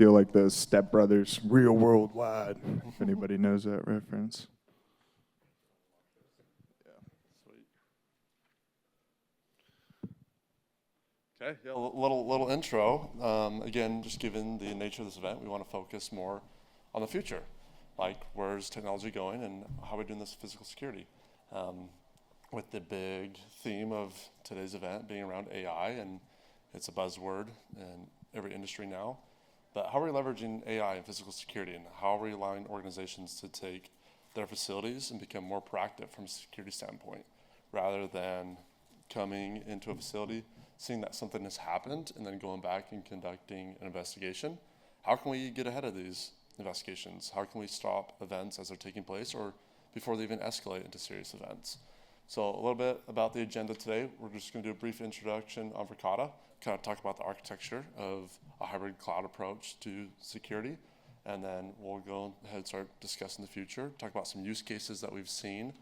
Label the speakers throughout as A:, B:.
A: feel like the Step Brothers, real worldwide, if anybody knows that reference.
B: Okay, yeah, a little intro. Again, just given the nature of this event, we want to focus more on the future, like where's technology going and how are we doing this physical security. With the big theme of today's event being around AI, and it's a buzzword in every industry now. But how are we leveraging AI in physical security, and how are we allowing organizations to take their facilities and become more proactive from a security standpoint, rather than coming into a facility, seeing that something has happened, and then going back and conducting an investigation? How can we get ahead of these investigations? How can we stop events as they're taking place or before they even escalate into serious events? So a little bit about the agenda today. We're just going to do a brief introduction on Verkada, kind of talk about the architecture of a hybrid cloud approach to security, and then we'll go ahead and start discussing the future, talk about some use cases that we've seen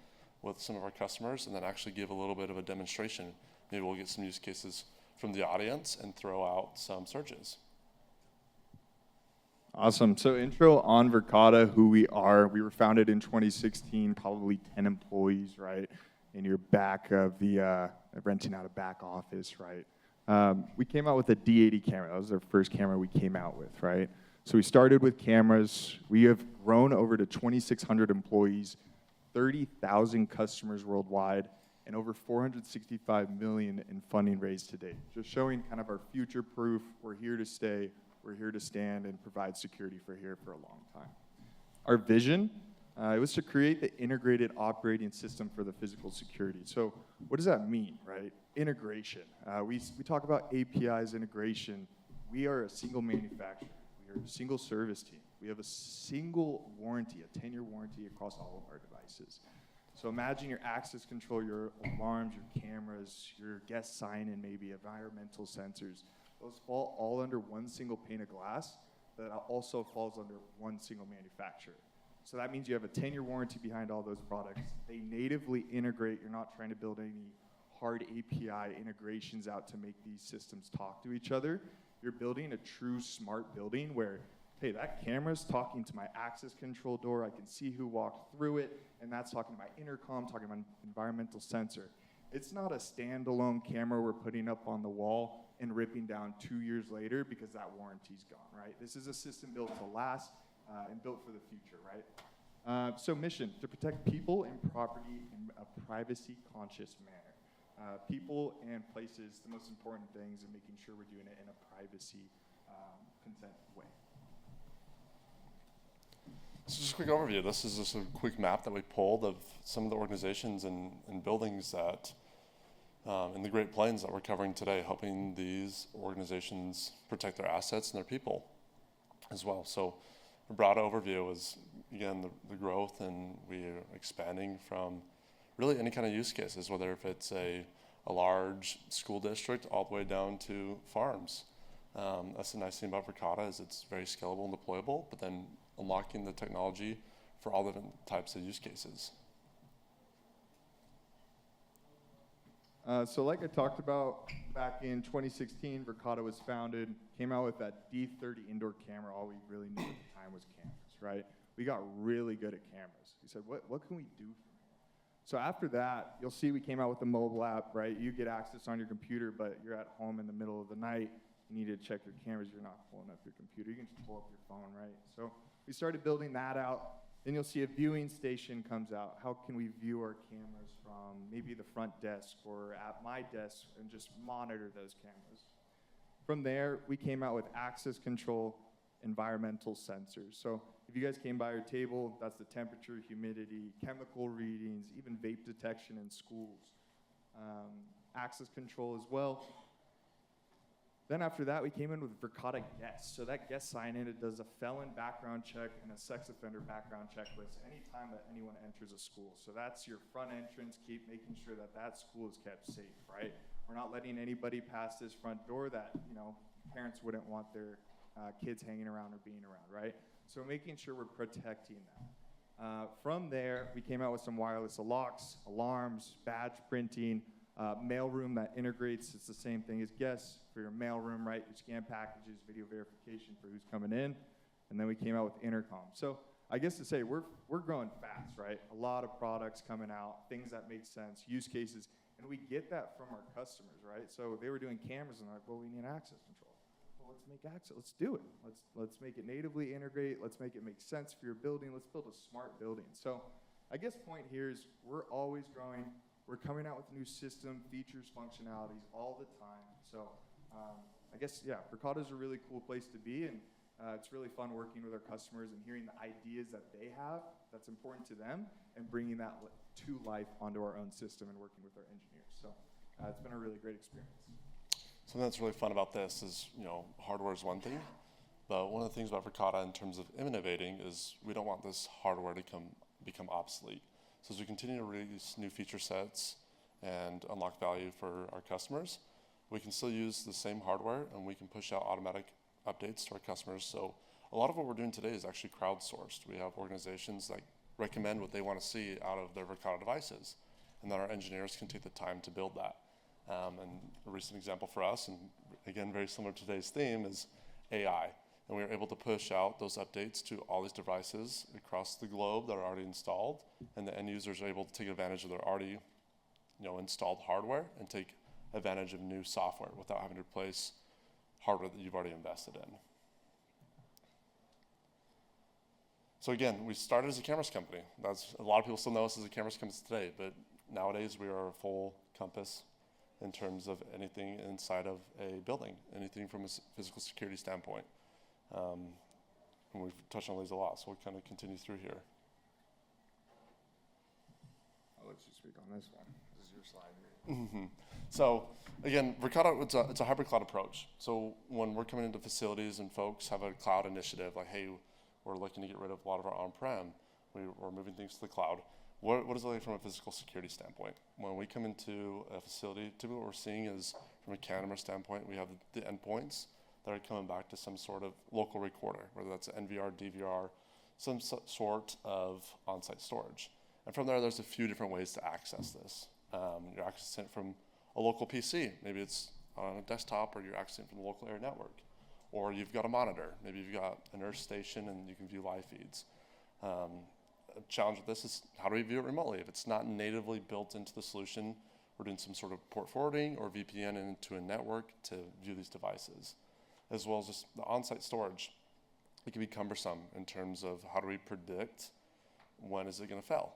B: with some of our customers, and then actually give a little bit of a demonstration. Maybe we'll get some use cases from the audience and throw out some searches.
A: Awesome. So intro on Verkada, who we are. We were founded in 2016, probably 10 employees, right? In your back of the, renting out a back office, right? We came out with a D80 camera. That was our first camera we came out with, right? So we started with cameras. We have grown over to 2,600 employees, 30,000 customers worldwide, and over 465 million in funding raised to date. Just showing kind of our future proof. We're here to stay. We're here to stand and provide security for a long time. Our vision, it was to create the integrated operating system for the physical security. So what does that mean, right? Integration. We talk about APIs integration. We are a single manufacturer. We are a single service team. We have a single warranty, a 10-year warranty across all of our devices. So imagine your access control, your alarms, your cameras, your guest sign-in, maybe environmental sensors. Those fall all under one single pane of glass that also falls under one single manufacturer. So that means you have a 10-year warranty behind all those products. They natively integrate. You're not trying to build any hard API integrations out to make these systems talk to each other. You're building a true smart building where, hey, that camera's talking to my access control door. I can see who walked through it, and that's talking to my intercom, talking to my environmental sensor. It's not a standalone camera we're putting up on the wall and ripping down 2 years later because that warranty's gone, right? This is a system built to last and built for the future, right? So mission, to protect people and property in a privacy-conscious manner. People and places, the most important things, and making sure we're doing it in a privacy consent way.
B: So just a quick overview. This is just a quick map that we pulled of some of the organizations and buildings that in the Great Plains that we're covering today, helping these organizations protect their assets and their people as well. So a broad overview is, again, the growth, and we're expanding from really any kind of use cases, whether if it's a large school district all the way down to farms. That's the nice thing about Verkada is it's very scalable and deployable, but then unlocking the technology for all different types of use cases.
A: So like I talked about, back in 2016, Verkada was founded, came out with that D30 indoor camera. All we really knew at the time was cameras, right? We got really good at cameras. We said, what can we do from here? So after that, you'll see we came out with the mobile app, right? You get access on your computer, but you're at home in the middle of the night. You need to check your cameras. You're not pulling up your computer. You can just pull up your phone, right? So we started building that out. Then you'll see a viewing station comes out. How can we view our cameras from maybe the front desk or at my desk and just monitor those cameras? From there, we came out with access control, environmental sensors. So if you guys came by our table, that's the temperature, humidity, chemical readings, even vape detection in schools. Access control as well. Then after that, we came in with Verkada Guest. So that guest sign-in, it does a felon background check and a sex offender background checklist anytime that anyone enters a school. So that's your front entrance, keep making sure that that school is kept safe, right? We're not letting anybody pass this front door that, parents wouldn't want their kids hanging around or being around, right? So making sure we're protecting that. From there, we came out with some wireless locks, alarms, badge printing, Mailroom that integrates, it's the same thing as guests for your mailroom, right? You scan packages, video verification for who's coming in, and then we came out with intercom. So I guess to say we're growing fast, right? A lot of products coming out, things that make sense, use cases, and we get that from our customers, right? So they were doing cameras and they're like, well, we need access control. Well, let's make access. Let's do it. Let's make it natively integrate. Let's make it make sense for your building. Let's build a smart building. So I guess point here is we're always growing. We're coming out with new system features, functionalities all the time. So I guess, yeah, Verkada is a really cool place to be, and it's really fun working with our customers and hearing the ideas that they have that's important to them and bringing that to life onto our own system and working with our engineers. So it's been a really great experience.
B: Something that's really fun about this is, hardware is one thing, but one of the things about Verkada in terms of innovating is we don't want this hardware to become obsolete. So as we continue to release new feature sets and unlock value for our customers, we can still use the same hardware and we can push out automatic updates to our customers. So a lot of what we're doing today is actually crowdsourced. We have organizations that recommend what they want to see out of their Verkada devices, and then our engineers can take the time to build that. And a recent example for us, and again, very similar to today's theme, is AI. And we were able to push out those updates to all these devices across the globe that are already installed, and the end users are able to take advantage of their already installed hardware and take advantage of new software without having to replace hardware that you've already invested in. So again, we started as a cameras company. A lot of people still know us as a cameras company today, but nowadays we are a full compass in terms of anything inside of a building, anything from a physical security standpoint. And we've touched on these a lot, so we'll kind of continue through here.
A: I'll let you speak on this one. This is your slide here.
B: Mm-hmm. So again, Verkada, it's a hybrid cloud approach. So when we're coming into facilities and folks have a cloud initiative, like, hey, we're looking to get rid of a lot of our on-prem, we're moving things to the cloud. What is it like from a physical security standpoint? When we come into a facility, typically what we're seeing is from a camera standpoint, we have the endpoints that are coming back to some sort of local recorder, whether that's NVR, DVR, some sort of on-site storage. And from there, there's a few different ways to access this. You're accessing it from a local PC. Maybe it's on a desktop, or you're accessing it from the local area network. Or you've got a monitor. Maybe you've got a nurse station and you can view live feeds. A challenge with this is how do we view it remotely? If it's not natively built into the solution, we're doing some sort of port forwarding or VPN into a network to view these devices, as well as just the on-site storage. It can be cumbersome in terms of how do we predict when is it going to fail?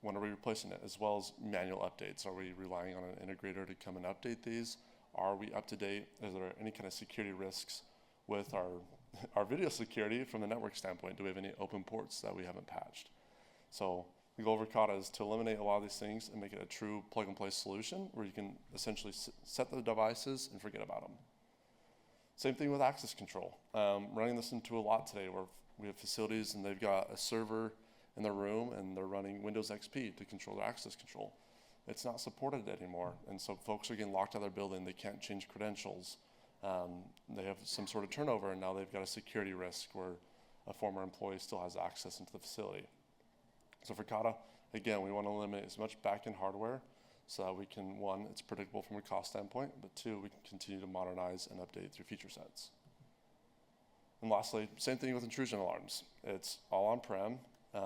B: When are we replacing it? As well as manual updates. Are we relying on an integrator to come and update these? Are we up to date? Is there any kind of security risks with our video security from the network standpoint? Do we have any open ports that we haven't patched? So the goal of Verkada is to eliminate a lot of these things and make it a true plug-and-play solution where you can essentially set the devices and forget about them. Same thing with access control. Running this into a lot today where we have facilities and they've got a server in their room and they're running Windows XP to control their access control. It's not supported anymore, and so folks are getting locked out of their building. They can't change credentials. They have some sort of turnover, and now they've got a security risk where a former employee still has access into the facility. So for Verkada, again, we want to eliminate as much back-end hardware so that we can, one, it's predictable from a cost standpoint, but two, we can continue to modernize and update through feature sets. And lastly, same thing with intrusion alarms. It's all on-prem. A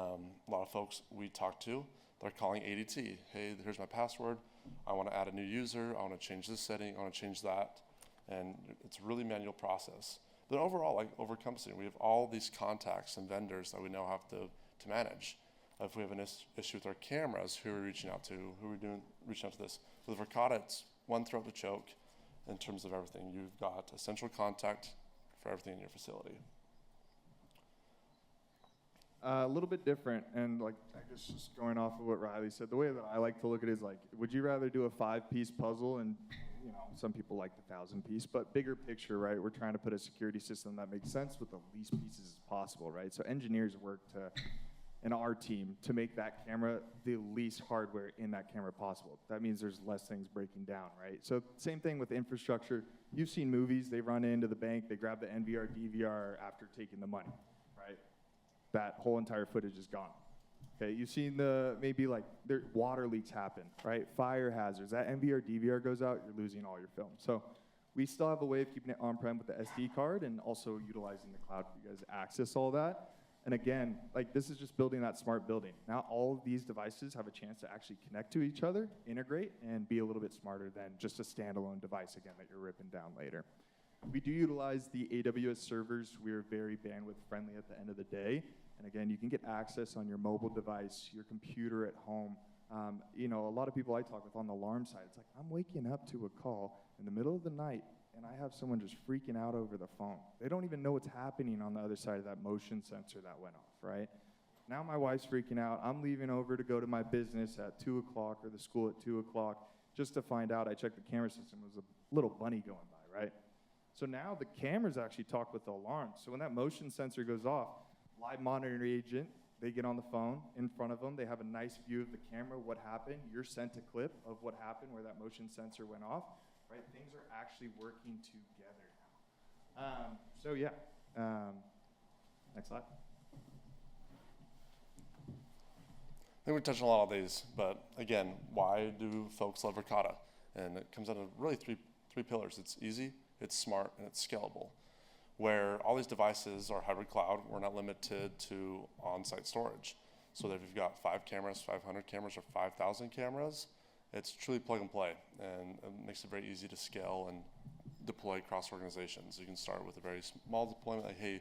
B: lot of folks we talk to, they're calling ADT. Hey, here's my password. I want to add a new user. I want to change this setting. I want to change that. And it's a really manual process. But overall, like over-encompassing, we have all these contacts and vendors that we now have to manage. If we have an issue with our cameras, who are we reaching out to? Who are we reaching out to this? With Verkada, it's one throat to choke in terms of everything. You've got a central contact for everything in your facility.
A: A little bit different, and like I guess just going off of what Riley said, the way that I like to look at it is like, would you rather do a 5-piece puzzle? And some people like the 1,000-piece, but bigger picture, right? We're trying to put a security system that makes sense with the least pieces as possible, right? So engineers work in our team to make that camera the least hardware in that camera possible. That means there's less things breaking down, right? So same thing with infrastructure. You've seen movies, they run into the bank, they grab the NVR, DVR after taking the money, right? That whole entire footage is gone. Okay, you've seen maybe like there water leaks happen, right? Fire hazards. That NVR, DVR goes out, you're losing all your film. So we still have a way of keeping it on-prem with the SD card and also utilizing the cloud for you guys to access all that. And again, like this is just building that smart building. Now all of these devices have a chance to actually connect to each other, integrate, and be a little bit smarter than just a standalone device, again, that you're ripping down later. We do utilize the AWS servers. We're very bandwidth friendly at the end of the day. And again, you can get access on your mobile device, your computer at home. You know, a lot of people I talk with on the alarm side, it's like, I'm waking up to a call in the middle of the night and I have someone just freaking out over the phone. They don't even know what's happening on the other side of that motion sensor that went off, right? Now my wife's freaking out. I'm leaving over to go to my business at 2 o'clock or the school at 2 o'clock just to find out. I checked the camera system. It was a little bunny going by, right? So now the cameras actually talk with the alarm. So when that motion sensor goes off, live monitoring agent, they get on the phone in front of them. They have a nice view of the camera, what happened. You're sent a clip of what happened where that motion sensor went off, right? Things are actually working together now. So yeah, next slide.
B: I think we touched on a lot of these, but again, why do folks love Verkada? And it comes down to really three pillars. It's easy, it's smart, and it's scalable. Where all these devices are hybrid cloud, we're not limited to on-site storage. So that if you've got 5 cameras, 500 cameras, or 5,000 cameras, it's truly plug and play, and it makes it very easy to scale and deploy across organizations. You can start with a very small deployment, like, hey,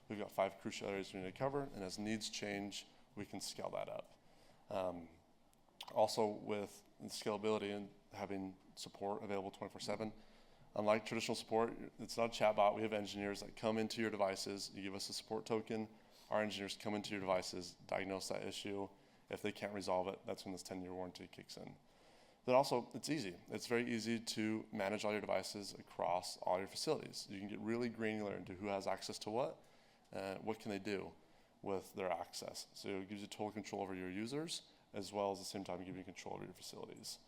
B: we've got 5 crucial areas we need to cover, and as needs change, we can scale that up. Also, with scalability and having support available 24/7, unlike traditional support, it's not a chatbot. We have engineers that come into your devices. You give us a support token. Our engineers come into your devices, diagnose that issue. If they can't resolve it, that's when this 10-year warranty kicks in. Then also, it's easy. It's very easy to manage all your devices across all your facilities. You can get really granular into who has access to what can they do with their access. So it gives you total control over your users, as well as at the same time giving you control over your facilities.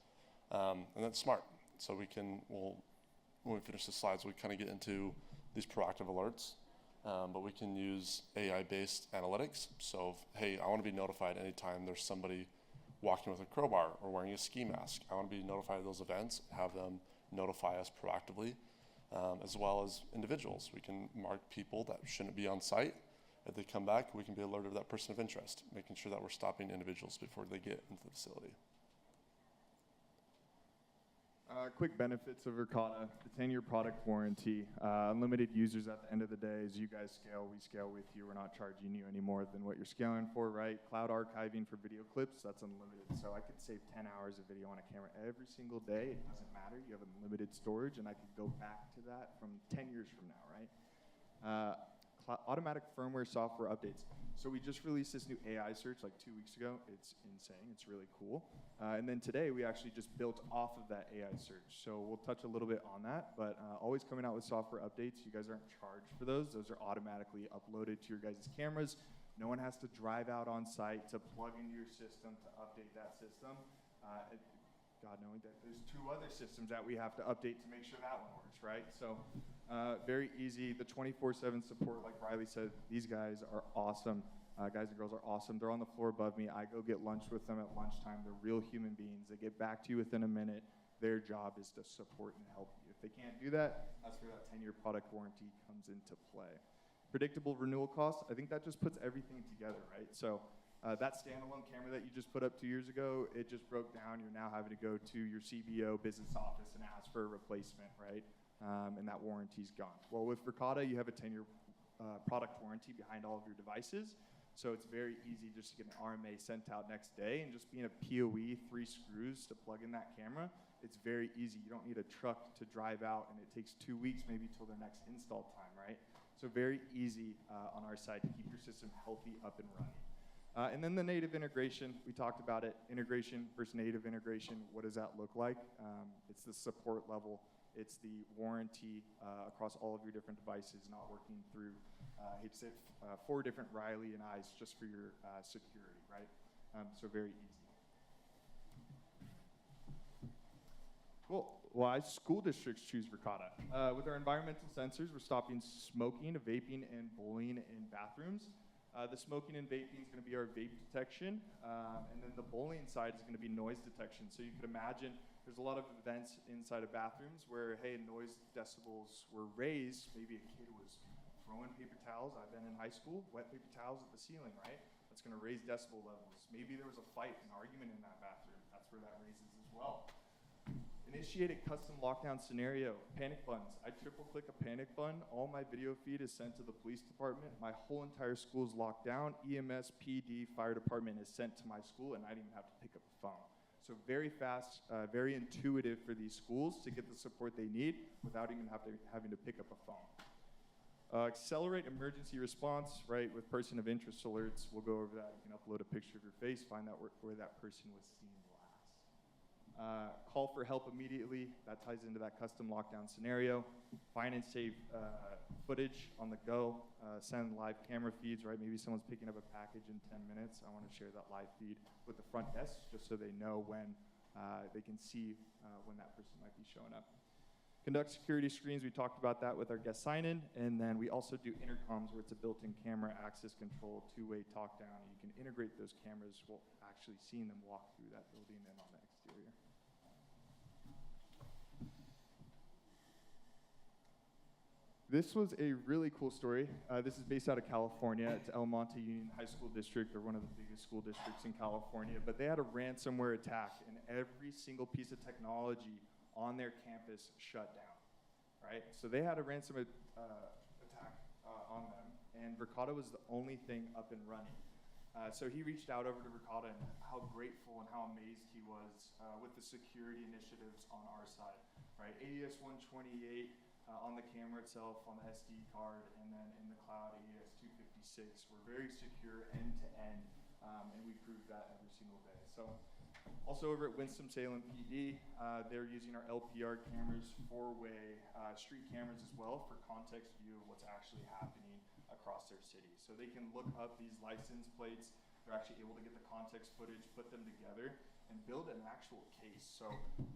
B: And that's smart. So when we finish the slides, we kind of get into these proactive alerts, but we can use AI-based analytics. So, hey, I want to be notified anytime there's somebody walking with a crowbar or wearing a ski mask. I want to be notified of those events, have them notify us proactively, as well as individuals. We can mark people that shouldn't be on site. If they come back, we can be alerted of that person of interest, making sure that we're stopping individuals before they get into the facility.
A: Quick benefits of Verkada, the 10-year product warranty, unlimited users at the end of the day. As you guys scale, we scale with you. We're not charging you any more than what you're scaling for, right? Cloud archiving for video clips, that's unlimited. So I could save 10 hours of video on a camera every single day. It doesn't matter. You have unlimited storage, and I could go back to that from 10 years from now, right? Automatic firmware software updates. So we just released this new AI search like 2 weeks ago. It's insane. It's really cool. And then today we actually just built off of that AI search. So we'll touch a little bit on that, but always coming out with software updates. You guys aren't charged for those. Those are automatically uploaded to your guys' cameras. No one has to drive out on site to plug into your system to update that system. God knowing that there's 2 other systems that we have to update to make sure that one works, right? So very easy. The 24/7 support, like Riley said, these guys are awesome. Guys and girls are awesome. They're on the floor above me. I go get lunch with them at lunchtime. They're real human beings. They get back to you within a minute. Their job is to support and help you. If they can't do that, that's where that 10-year product warranty comes into play. Predictable renewal costs, I think that just puts everything together, right? So that standalone camera that you just put up 2 years ago, it just broke down. You're now having to go to your CBO business office and ask for a replacement, right? And that warranty's gone. Well, with Verkada, you have a 10-year product warranty behind all of your devices. So it's very easy just to get an RMA sent out next day, and just being a PoE, 3 screws to plug in that camera, it's very easy. You don't need a truck to drive out, and it takes 2 weeks maybe till their next install time, right? So very easy on our side to keep your system healthy, up and running. And then the native integration, we talked about it. Integration versus native integration, what does that look like? It's the support level. It's the warranty across all of your different devices, not working through, I hate to say it, 4 different Riley and I's just for your security, right? So very easy. Cool. Why school districts choose Verkada? With our environmental sensors, we're stopping smoking, vaping, and bullying in bathrooms. The smoking and vaping is going to be our vape detection, and then the bullying side is going to be noise detection. So you could imagine there's a lot of events inside of bathrooms where, hey, noise decibels were raised. Maybe a kid was throwing paper towels. I've been in high school, wet paper towels at the ceiling, right? That's going to raise decibel levels. Maybe there was a fight, an argument in that bathroom. That's where that raises as well. Initiate a custom lockdown scenario. Panic buttons. I triple click a panic button. All my video feed is sent to the police department. My whole entire school is locked down. EMS, PD, fire department is sent to my school, and I didn't even have to pick up the phone. So very fast, very intuitive for these schools to get the support they need without even having to pick up a phone. Accelerate emergency response, right, with person of interest alerts. We'll go over that. You can upload a picture of your face, find out where that person was seen last. Call for help immediately. That ties into that custom lockdown scenario. Find and save footage on the go. Send live camera feeds, right? Maybe someone's picking up a package in 10 minutes. I want to share that live feed with the front desk just so they know when they can see when that person might be showing up. Conduct security screens. We talked about that with our guest sign-in. And then we also do intercoms where it's a built-in camera, access control, two-way talk down. You can integrate those cameras while actually seeing them walk through that building and on the exterior. This was a really cool story. This is based out of California. It's El Monte Union High School District. They're one of the biggest school districts in California. But they had a ransomware attack, and every single piece of technology on their campus shut down, right? So they had a ransom attack on them, and Verkada was the only thing up and running. So he reached out over to Verkada and how grateful and how amazed he was with the security initiatives on our side, right? AES 128 on the camera itself, on the SD card, and then in the cloud, AES 256. We're very secure end to end, and we prove that every single day. So also over at Winston-Salem PD, they're using our LPR cameras, four-way street cameras as well for context view of what's actually happening across their city. So they can look up these license plates. They're actually able to get the context footage, put them together, and build an actual case. So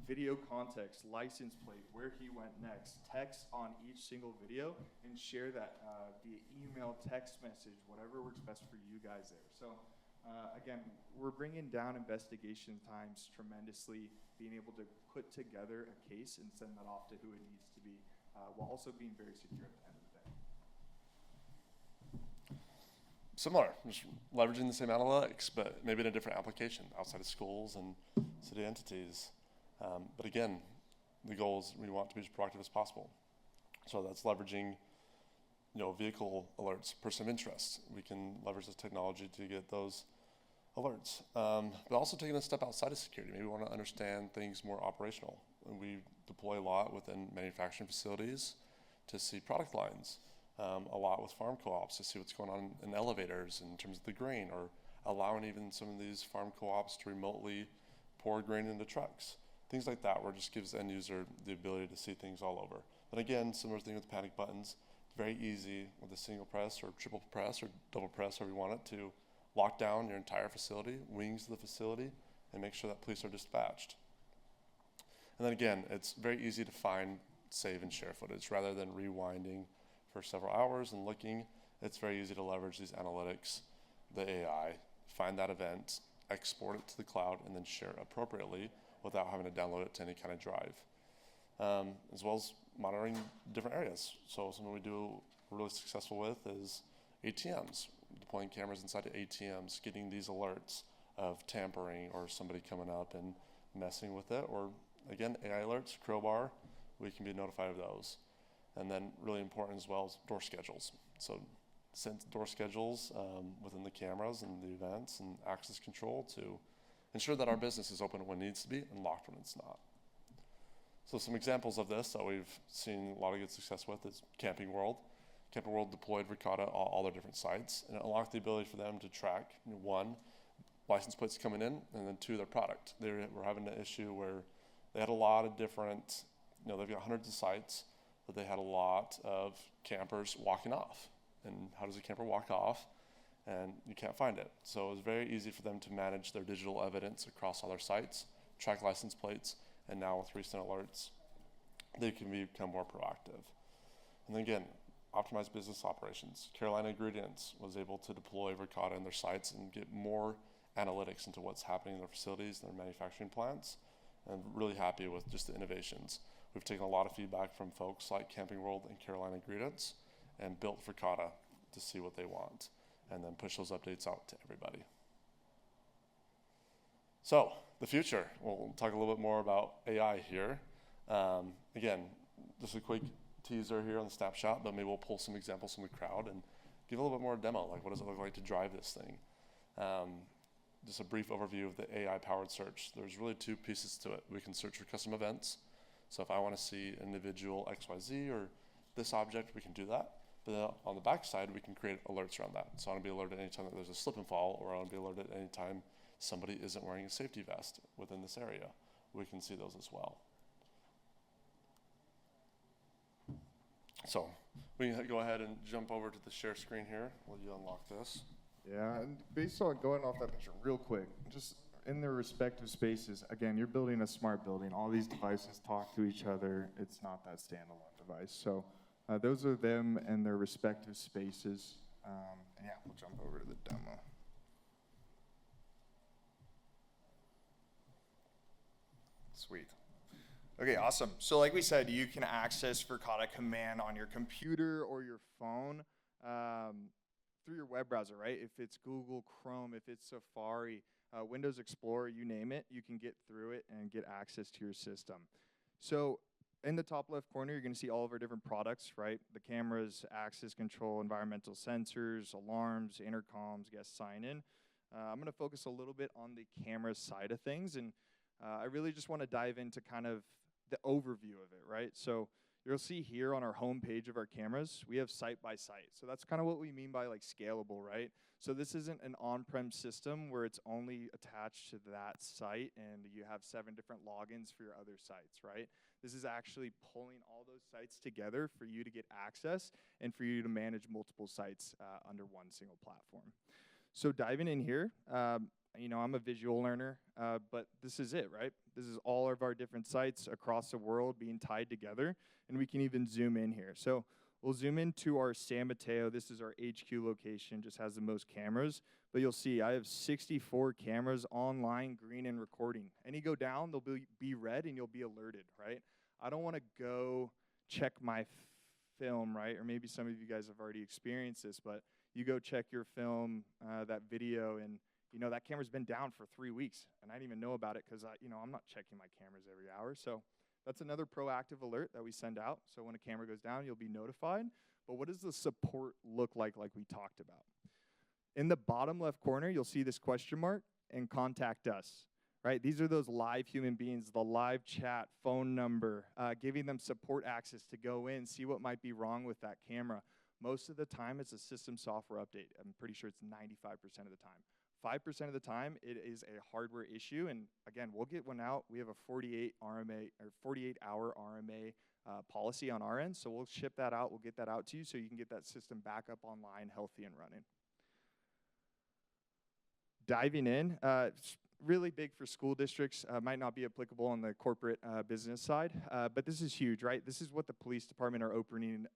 A: video context, license plate, where he went next, text on each single video, and share that via email, text message, whatever works best for you guys there. So again, we're bringing down investigation times tremendously, being able to put together a case and send that off to who it needs to be, while also being very secure at the end of the day.
B: Similar, just leveraging the same analytics, but maybe in a different application outside of schools and city entities. But again, the goal is we want to be as proactive as possible. So that's leveraging, vehicle alerts, person of interest. We can leverage this technology to get those alerts. But also taking a step outside of security. Maybe we want to understand things more operational. And we deploy a lot within manufacturing facilities to see product lines. A lot with farm co-ops to see what's going on in elevators in terms of the grain, or allowing even some of these farm co-ops to remotely pour grain into trucks. Things like that, where it just gives the end user the ability to see things all over. But again, similar thing with panic buttons. It's very easy with a single press or triple press or double press, however you want it, to lock down your entire facility, wings of the facility, and make sure that police are dispatched. And then again, it's very easy to find, save, and share footage rather than rewinding for several hours and looking. It's very easy to leverage these analytics, the AI, find that event, export it to the cloud, and then share it appropriately without having to download it to any kind of drive. As well as monitoring different areas. So something we do really successful with is ATMs, deploying cameras inside of ATMs, getting these alerts of tampering or somebody coming up and messing with it, or again, AI alerts, crowbar, we can be notified of those. And then really important as well is door schedules. So send door schedules within the cameras and the events and access control to ensure that our business is open when it needs to be and locked when it's not. So some examples of this that we've seen a lot of good success with is Camping World. Camping World deployed Verkada all their different sites, and it unlocked the ability for them to track, one, license plates coming in, and then two, their product. They were having an issue where they had a lot of different, they've got hundreds of sites, but they had a lot of campers walking off. And how does a camper walk off? And you can't find it. So it was very easy for them to manage their digital evidence across all their sites, track license plates, and now with recent alerts, they can become more proactive. And then again, optimize business operations. Carolina Ingredients was able to deploy Verkada in their sites and get more analytics into what's happening in their facilities, their manufacturing plants, and really happy with just the innovations. We've taken a lot of feedback from folks like Camping World and Carolina Ingredients and built Verkada to see what they want and then push those updates out to everybody. So the future, we'll talk a little bit more about AI here. Again, just a quick teaser here on the snapshot, but maybe we'll pull some examples from the crowd and give a little bit more demo, like what does it look like to drive this thing? Just a brief overview of the AI-powered search. There's really two pieces to it. We can search for custom events. So if I want to see individual XYZ or this object, we can do that. But then on the back side, we can create alerts around that. So I want to be alerted anytime that there's a slip and fall, or I want to be alerted anytime somebody isn't wearing a safety vest within this area. We can see those as well. So we can go ahead and jump over to the share screen here while you unlock this.
A: Yeah, and based on going off that picture real quick, just in their respective spaces, again, you're building a smart building. All these devices talk to each other. It's not that standalone device. So those are them and their respective spaces. And yeah, we'll jump over to the demo. Sweet. Okay, awesome. So like we said, you can access Verkada Command on your computer or your phone through your web browser, right? If it's Google Chrome, if it's Safari, Windows Explorer, you name it, you can get through it and get access to your system. So in the top left corner, you're going to see all of our different products, right? The cameras, access control, environmental sensors, alarms, intercoms, guest sign-in. I'm going to focus a little bit on the camera side of things, and I really just want to dive into kind of the overview of it, right? So you'll see here on our home page of our cameras, we have site by site. So that's kind of what we mean by like scalable, right? So this isn't an on-prem system where it's only attached to that site and you have 7 different logins for your other sites, right? This is actually pulling all those sites together for you to get access and for you to manage multiple sites under one single platform. So diving in here, you know, I'm a visual learner, but this is it, right? This is all of our different sites across the world being tied together, and we can even zoom in here. So we'll zoom into our San Mateo. This is our HQ location, just has the most cameras, but you'll see I have 64 cameras online, green and recording. Any go down, they'll be red, and you'll be alerted, right? I don't want to go check my film, right? Or maybe some of you guys have already experienced this, but you go check your film, that video, and you know, that camera's been down for 3 weeks, and I didn't even know about it because, you know, I'm not checking my cameras every hour. So that's another proactive alert that we send out. So when a camera goes down, you'll be notified. But what does the support look like we talked about? In the bottom left corner, you'll see this question mark and contact us, right? These are those live human beings, the live chat, phone number, giving them support access to go in, see what might be wrong with that camera. Most of the time, it's a system software update. I'm pretty sure it's 95% of the time. 5% of the time, it is a hardware issue, and again, we'll get one out. We have a 48-hour RMA policy on our end, so we'll ship that out. We'll get that out to you so you can get that system back up online, healthy and running. Diving in, it's really big for school districts, might not be applicable on the corporate business side, but this is huge, right? This is what the police department are opening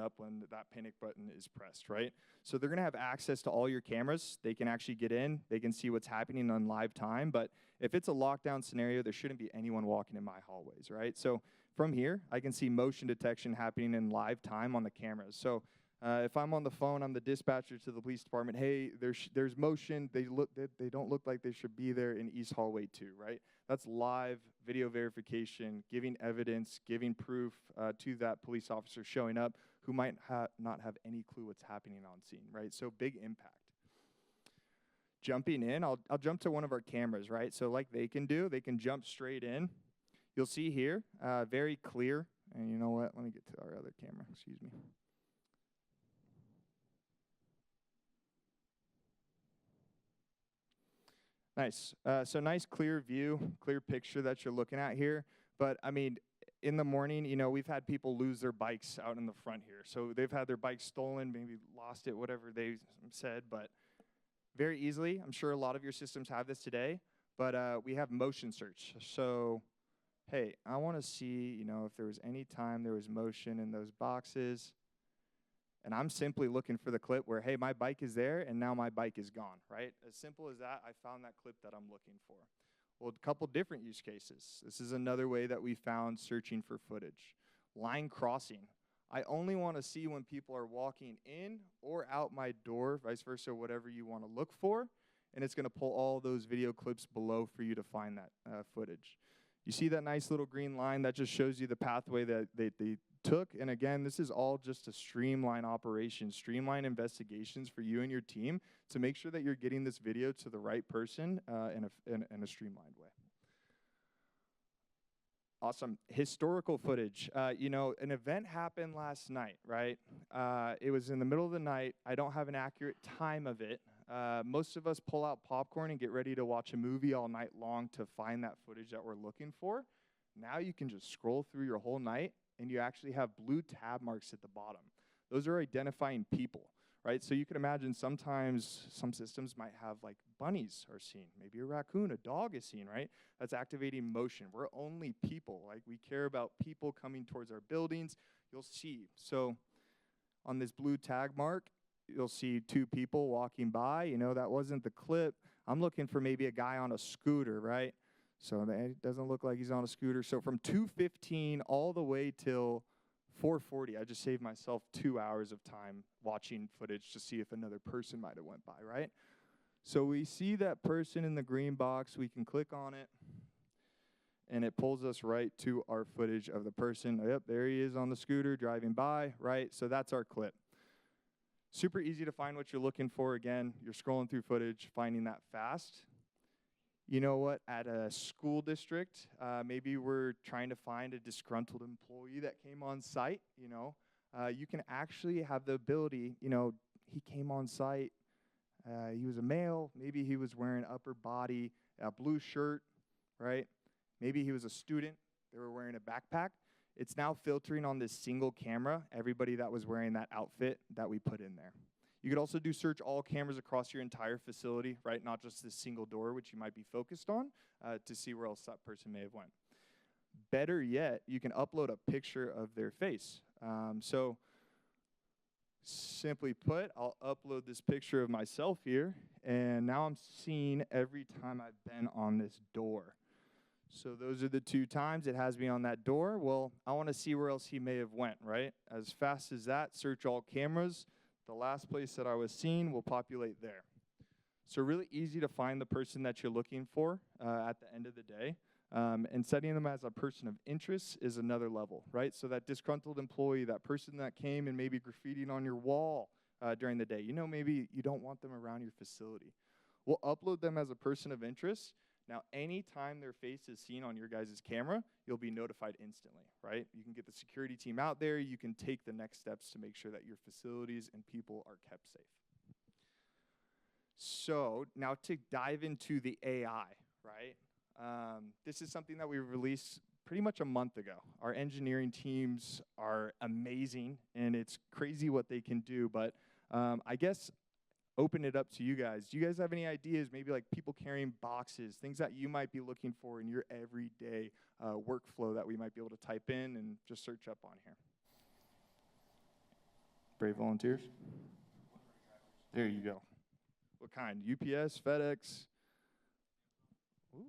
A: up when that panic button is pressed, right? So they're gonna have access to all your cameras. They can actually get in, they can see what's happening on live time, but if it's a lockdown scenario, there shouldn't be anyone walking in my hallways, right? So from here, I can see motion detection happening in live time on the cameras. So if I'm on the phone, I'm the dispatcher to the police department. Hey, there's motion. They don't look like they should be there in East Hallway 2, right? That's live video verification, giving evidence, giving proof to that police officer showing up who might not have any clue what's happening on scene, right? So big impact. Jumping in, I'll jump to one of our cameras, right? So like they can jump straight in. You'll see here, very clear. And you know what? Let me get to our other camera. Excuse me. Nice. So nice clear view, clear picture that you're looking at here. But I mean, in the morning, you know, we've had people lose their bikes out in the front here. So they've had their bikes stolen, maybe lost it, whatever they said. But very easily, I'm sure a lot of your systems have this today, but we have motion search. So, hey, I want to see, you know, if there was any time there was motion in those boxes. And I'm simply looking for the clip where, hey, my bike is there, and now my bike is gone, right? As simple as that, I found that clip that I'm looking for. Well, a couple different use cases. This is another way that we found searching for footage. Line crossing. I only want to see when people are walking in or out my door, vice versa, whatever you want to look for, and it's going to pull all those video clips below for you to find that footage. You see that nice little green line? That just shows you the pathway that they took. And again, this is all just to streamline operations, streamline investigations for you and your team to make sure that you're getting this video to the right person in a streamlined way. Awesome. Historical footage. You know, an event happened last night, right? It was in the middle of the night. I don't have an accurate time of it. Most of us pull out popcorn and get ready to watch a movie all night long to find that footage that we're looking for. Now you can just scroll through your whole night, and you actually have blue tab marks at the bottom. Those are identifying people, right? So you can imagine sometimes some systems might have like bunnies are seen, maybe a raccoon, a dog is seen, right? That's activating motion. We're only people, like we care about people coming towards our buildings. You'll see, so on this blue tag mark, you'll see 2 people walking by. You know, that wasn't the clip. I'm looking for maybe a guy on a scooter, right? So it doesn't look like he's on a scooter. So from 2:15 all the way till 4:40, I just saved myself 2 hours of time watching footage to see if another person might have went by, right? So we see that person in the green box. We can click on it, and it pulls us right to our footage of the person. Yep, there he is on the scooter driving by, right? So that's our clip. Super easy to find what you're looking for. Again, you're scrolling through footage, finding that fast. You know what, at a school district, maybe we're trying to find a disgruntled employee that came on site, you know. You can actually have the ability, you know, he came on site, he was a male, maybe he was wearing upper body, a blue shirt, right? Maybe he was a student, they were wearing a backpack. It's now filtering on this single camera, everybody that was wearing that outfit that we put in there. You could also do search all cameras across your entire facility, right? Not just this single door, which you might be focused on, to see where else that person may have went. Better yet, you can upload a picture of their face. So simply put, I'll upload this picture of myself here, and now I'm seeing every time I've been on this door. So those are the 2 times it has me on that door. Well, I want to see where else he may have went, right? As fast as that, search all cameras. The last place that I was seen will populate there. So really easy to find the person that you're looking for at the end of the day. And setting them as a person of interest is another level, right? So that disgruntled employee, that person that came and maybe graffitied on your wall during the day, you know, maybe you don't want them around your facility. We'll upload them as a person of interest. Now, anytime their face is seen on your guys' camera, you'll be notified instantly, right? You can get the security team out there. You can take the next steps to make sure that your facilities and people are kept safe. So now to dive into the AI, right? This is something that we released pretty much a month ago. Our engineering teams are amazing, and it's crazy what they can do. But I guess open it up to you guys. Do you guys have any ideas, maybe like people carrying boxes, things that you might be looking for in your everyday workflow that we might be able to type in and just search up on here? Brave volunteers? There you go. What kind? UPS, FedEx? Ooh.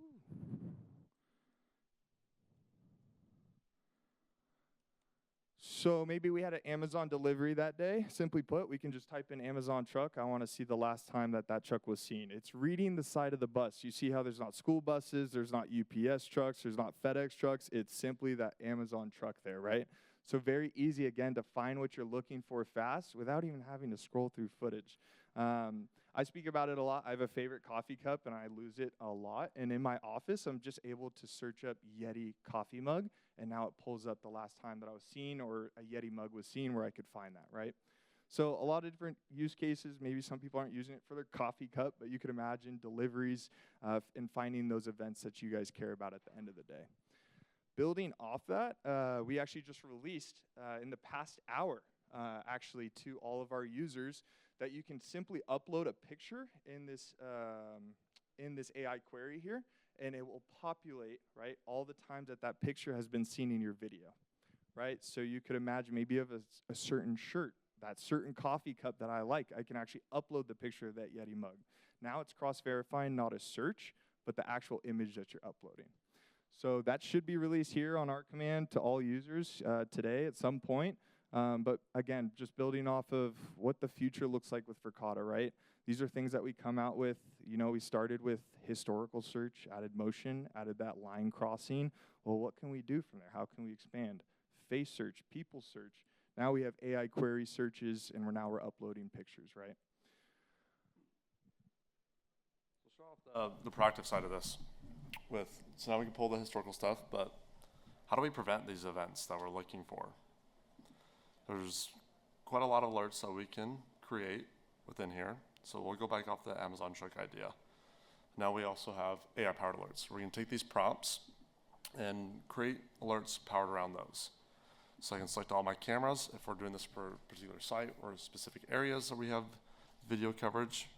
A: So maybe we had an Amazon delivery that day. Simply put, we can just type in Amazon truck. I want to see the last time that that truck was seen. It's reading the side of the bus. You see how there's not school buses, there's not UPS trucks, there's not FedEx trucks. It's simply that Amazon truck there, right? So very easy, again, to find what you're looking for fast without even having to scroll through footage. I speak about it a lot. I have a favorite coffee cup, and I lose it a lot. And in my office, I'm just able to search up Yeti coffee mug, and now it pulls up the last time that I was seen or a Yeti mug was seen where I could find that, right? So a lot of different use cases. Maybe some people aren't using it for their coffee cup, but you could imagine deliveries and finding those events that you guys care about at the end of the day. Building off that, we actually just released in the past hour, actually, to all of our users that you can simply upload a picture in this AI query here, and it will populate, right, all the times that that picture has been seen in your video, right? So you could imagine maybe you have a certain shirt that certain coffee cup that I like, I can actually upload the picture of that Yeti mug. Now it's cross-verifying not a search, but the actual image that you're uploading. So that should be released here on our command to all users today at some point. But again, just building off of what the future looks like with Verkada, right? These are things that we come out with. You know, we started with historical search, added motion, added that line crossing. Well, what can we do from there? How can we expand? Face search, people search. Now we have AI query searches, and we're uploading pictures, right?
B: We'll show off the proactive side of this. So now we can pull the historical stuff, but how do we prevent these events that we're looking for? There's quite a lot of alerts that we can create within here. So we'll go back off the Amazon truck idea. Now we also have AI-powered alerts. We're going to take these prompts and create alerts powered around those. So I can select all my cameras if we're doing this for a particular site or specific areas that we have video coverage.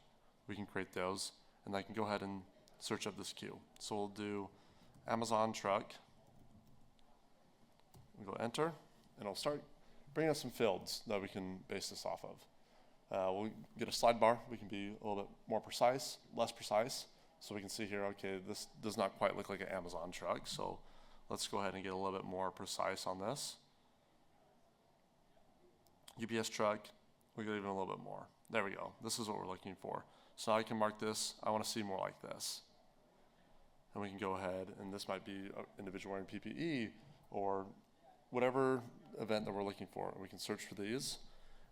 B: We can create those, and I can go ahead and search up this queue. So we'll do Amazon truck. We'll go enter, and it'll start bringing us some fields that we can base this off of. We'll get a slide bar. We can be a little bit more precise, less precise. So we can see here, okay, this does not quite look like an Amazon truck. So let's go ahead and get a little bit more precise on this. UPS truck, we get even a little bit more. There we go. This is what we're looking for. So now I can mark this. I want to see more like this. And we can go ahead, and this might be an individual wearing PPE or whatever event that we're looking for. We can search for these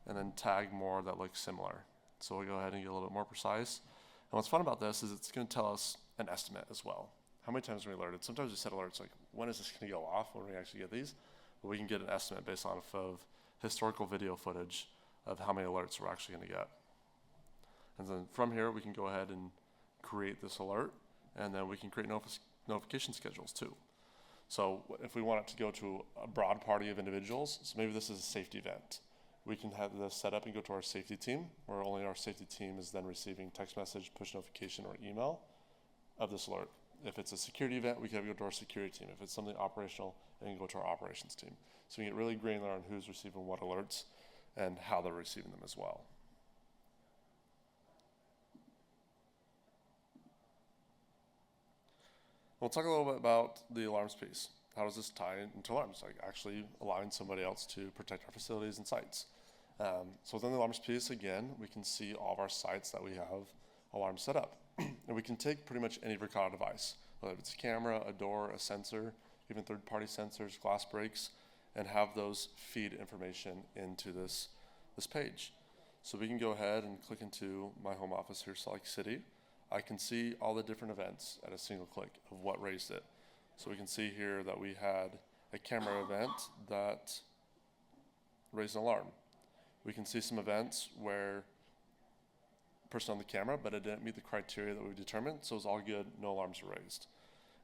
B: and then tag more that look similar. So we'll go ahead and get a little bit more precise. And what's fun about this is it's going to tell us an estimate as well. How many times are we alerted? Sometimes we set alerts like, when is this going to go off when we actually get these? But we can get an estimate based off of historical video footage of how many alerts we're actually going to get. And then from here, we can go ahead and create this alert, and then we can create notification schedules too. So if we want it to go to a broad party of individuals, so maybe this is a safety event, we can have this set up and go to our safety team, where only our safety team is then receiving text message, push notification, or email of this alert. If it's a security event, we can go to our security team. If it's something operational, we can go to our operations team. So we get really granular on who's receiving what alerts and how they're receiving them as well. We'll talk a little bit about the alarms piece. How does this tie into alarms? Like actually allowing somebody else to protect our facilities and sites. So within the alarms piece, again, we can see all of our sites that we have alarms set up. And we can take pretty much any Verkada device, whether it's a camera, a door, a sensor, even third-party sensors, glass breaks, and have those feed information into this page. So we can go ahead and click into my home office here, Salt Lake City. I can see all the different events at a single click of what raised it. So we can see here that we had a camera event that raised an alarm. We can see some events where person on the camera, but it didn't meet the criteria that we determined, so it was all good, no alarms were raised.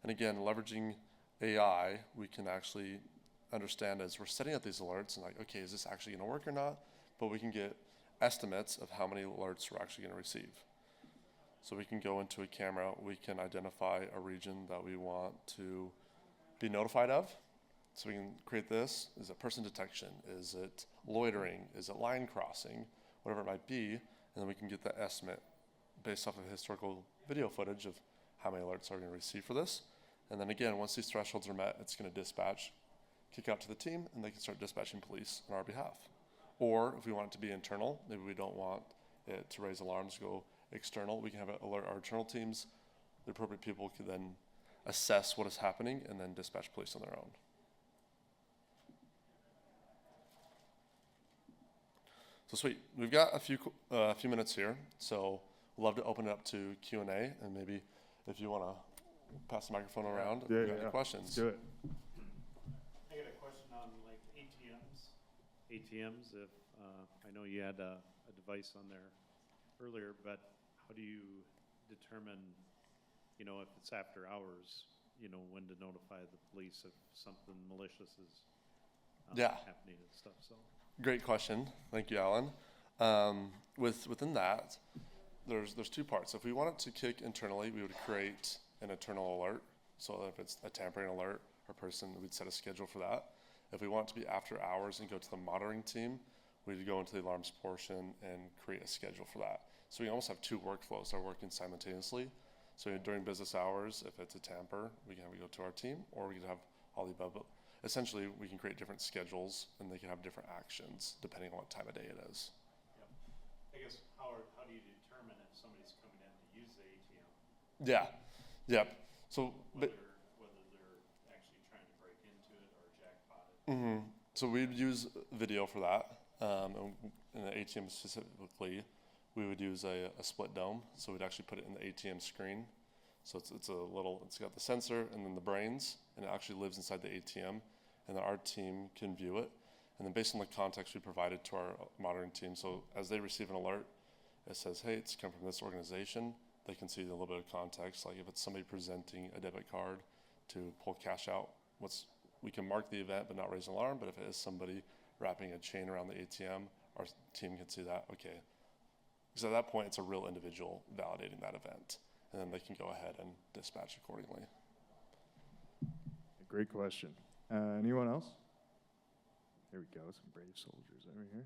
B: And again, leveraging AI, we can actually understand as we're setting up these alerts and like, okay, is this actually gonna work or not? But we can get estimates of how many alerts we're actually gonna receive. So we can go into a camera, we can identify a region that we want to be notified of. So we can create this. Is it person detection? Is it loitering? Is it line crossing? Whatever it might be. And then we can get that estimate based off of historical video footage of how many alerts are going to receive for this. And then again, once these thresholds are met, it's going to dispatch, kick out to the team, and they can start dispatching police on our behalf. Or if we want it to be internal, maybe we don't want it to raise alarms, go external, we can have it alert our internal teams. The appropriate people can then assess what is happening and then dispatch police on their own. So sweet, we've got a few minutes here, so we'd love to open it up to Q&A, and maybe if you want to pass the microphone around, if you got any questions.
A: Let's do it.
C: I got a question on like ATMs. If I know you had a device on there earlier, but how do you determine, you know, if it's after hours, you know, when to notify the police if something malicious is happening and stuff? So.
B: Great question. Thank you, Alan. Within that, there's two parts. If we want it to kick internally, we would create an internal alert. So if it's a tampering alert or person, we'd set a schedule for that. If we want it to be after hours and go to the monitoring team, we'd go into the alarms portion and create a schedule for that. So we almost have two workflows that are working simultaneously. So during business hours, if it's a tamper, we can have it go to our team, or we can have all the above. But essentially, we can create different schedules, and they can have different actions depending on what time of day it is.
C: Yep. I guess how do you determine if somebody's coming in to use the ATM?
B: Yeah. Yep. So,
C: Whether they're actually trying to break into it or jackpot it?
B: So we'd use video for that. In the ATM specifically, we would use a split dome. So we'd actually put it in the ATM screen. So it's got the sensor and then the brains, and it actually lives inside the ATM, and then our team can view it. And then based on the context we provided to our monitoring team, so as they receive an alert, it says, hey, it's come from this organization. They can see a little bit of context, like if it's somebody presenting a debit card to pull cash out, we can mark the event but not raise an alarm. But if it is somebody wrapping a chain around the ATM, our team can see that, okay. Because at that point, it's a real individual validating that event, and then they can go ahead and dispatch accordingly.
A: Great question. Anyone else? There we go, some brave soldiers over here.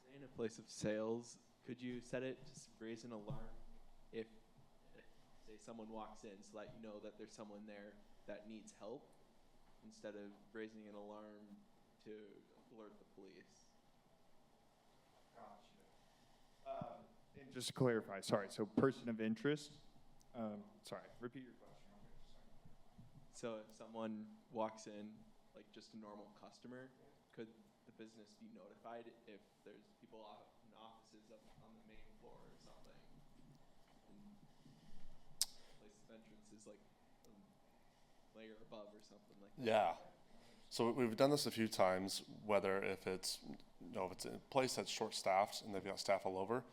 D: Say in a place of sales, could you set it to raise an alarm if, say, someone walks in, so that you know that there's someone there that needs help, instead of raising an alarm to alert the police?
A: Gotcha. And just to clarify, sorry, so person of interest, sorry, repeat your question.
D: So if someone walks in, like just a normal customer, could the business be notified if there's people in offices up on the main floor or something? And place of entrance is like a layer above or something like that.
B: Yeah. So we've done this a few times, whether if it's a place that's short-staffed and they've got staff all over,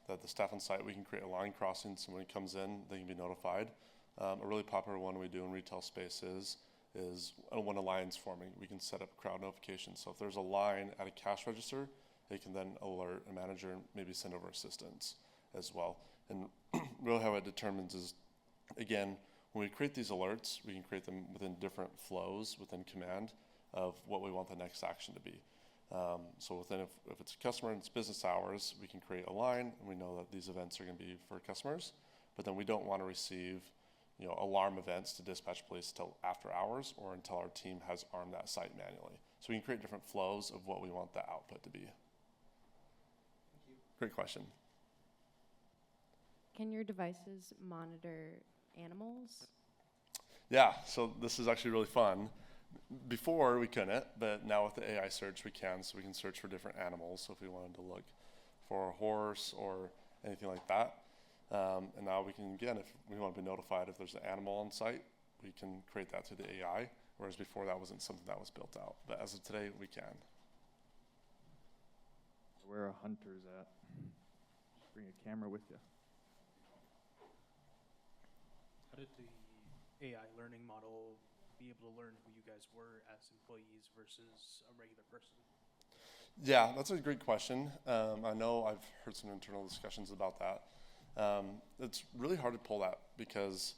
B: that the staff on site, we can create a line crossing, so when it comes in, they can be notified. A really popular one we do in retail spaces is when a line's forming, we can set up crowd notifications. So if there's a line at a cash register, it can then alert a manager and maybe send over assistance as well. And really how it determines is, again, when we create these alerts, we can create them within different flows within command of what we want the next action to be. So within, if it's a customer and it's business hours, we can create a line, and we know that these events are going to be for customers. But then we don't want to receive, alarm events to dispatch police until after hours or until our team has armed that site manually. So we can create different flows of what we want the output to be.
D: Thank you.
B: Great question.
E: Can your devices monitor animals?
B: Yeah, so this is actually really fun. Before we couldn't, but now with the AI search we can. So we can search for different animals. So if we wanted to look for a horse or anything like that. And now we can, again, if we want to be notified if there's an animal on site, we can create that through the AI, whereas before that wasn't something that was built out. But as of today, we can.
A: Where a hunter's at. Just bring a camera with you.
F: How did the AI learning model be able to learn who you guys were as employees versus a regular person?
B: Yeah, that's a great question. I know I've heard some internal discussions about that. It's really hard to pull that because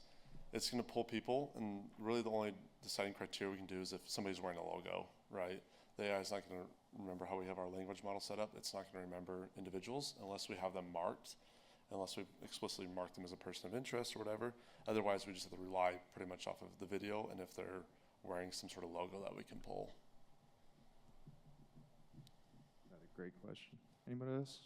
B: it's going to pull people, and really the only deciding criteria we can do is if somebody's wearing a logo, right? The AI is not going to remember how we have our language model set up. It's not going to remember individuals unless we have them marked, unless we explicitly mark them as a person of interest or whatever. Otherwise, we just have to rely pretty much off of the video and if they're wearing some sort of logo that we can pull.
A: Another great question. Anybody else?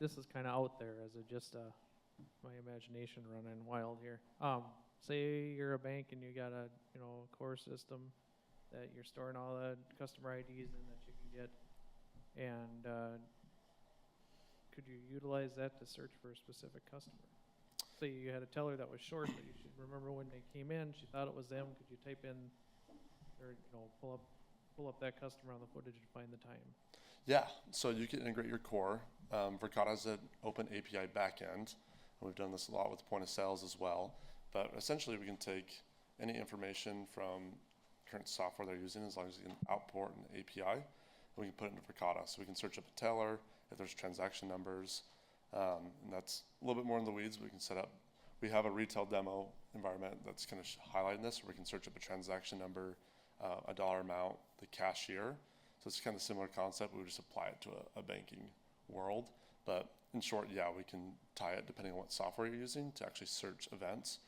G: This is kind of out there as just my imagination running wild here. Say you're a bank and you got a core system that you're storing all the customer IDs in that you can get, and could you utilize that to search for a specific customer? Say you had a teller that was short, but you should remember when they came in, she thought it was them. Could you type in or pull up that customer on the footage and find the time?
B: Yeah, so you can integrate your core. Verkada has an open API backend, and we've done this a lot with point of sales as well. But essentially, we can take any information from current software they're using, as long as you can output an API, and we can put it into Verkada. So we can search up a teller, if there's transaction numbers, And that's a little bit more in the weeds, but we can set up. We have a retail demo environment that's kind of highlighting this, where we can search up a transaction number, a dollar amount, the cashier. So it's kind of a similar concept. We would just apply it to a banking world. But in short, yeah, we can tie it, depending on what software you're using, to actually search events.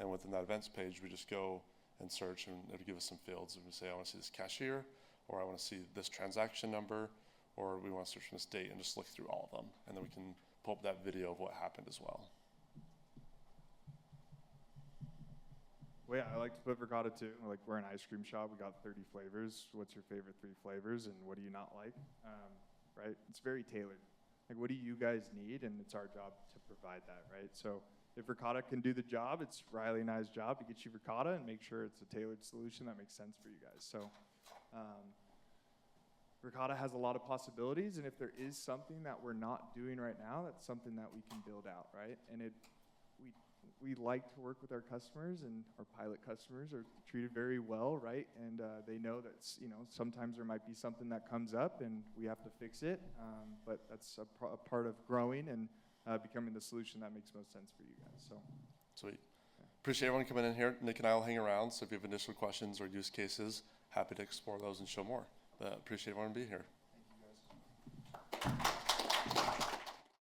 B: And within that events page, we just go and search, and it'll give us some fields. And we say, I want to see this cashier, or I want to see this transaction number, or we want to search from this date, and just look through all of them. And then we can pull up that video of what happened as well.
A: Well, yeah, I like to put Verkada too. Like, we're an ice cream shop. We got 30 flavors. What's your favorite 3 flavors, and what do you not like? Right? It's very tailored. Like, what do you guys need? And it's our job to provide that, right? So if Verkada can do the job, it's Riley and I's job to get you Verkada and make sure it's a tailored solution that makes sense for you guys. So Verkada has a lot of possibilities, and if there is something that we're not doing right now, that's something that we can build out, right? And we like to work with our customers, and our pilot customers are treated very well, right? And they know that, sometimes there might be something that comes up and we have to fix it, but that's a part of growing and becoming the solution that makes most sense for you guys. So,
B: Sweet. Appreciate everyone coming in here. Nick and I will hang around, so if you have additional questions or use cases, happy to explore those and show more. But appreciate everyone being here.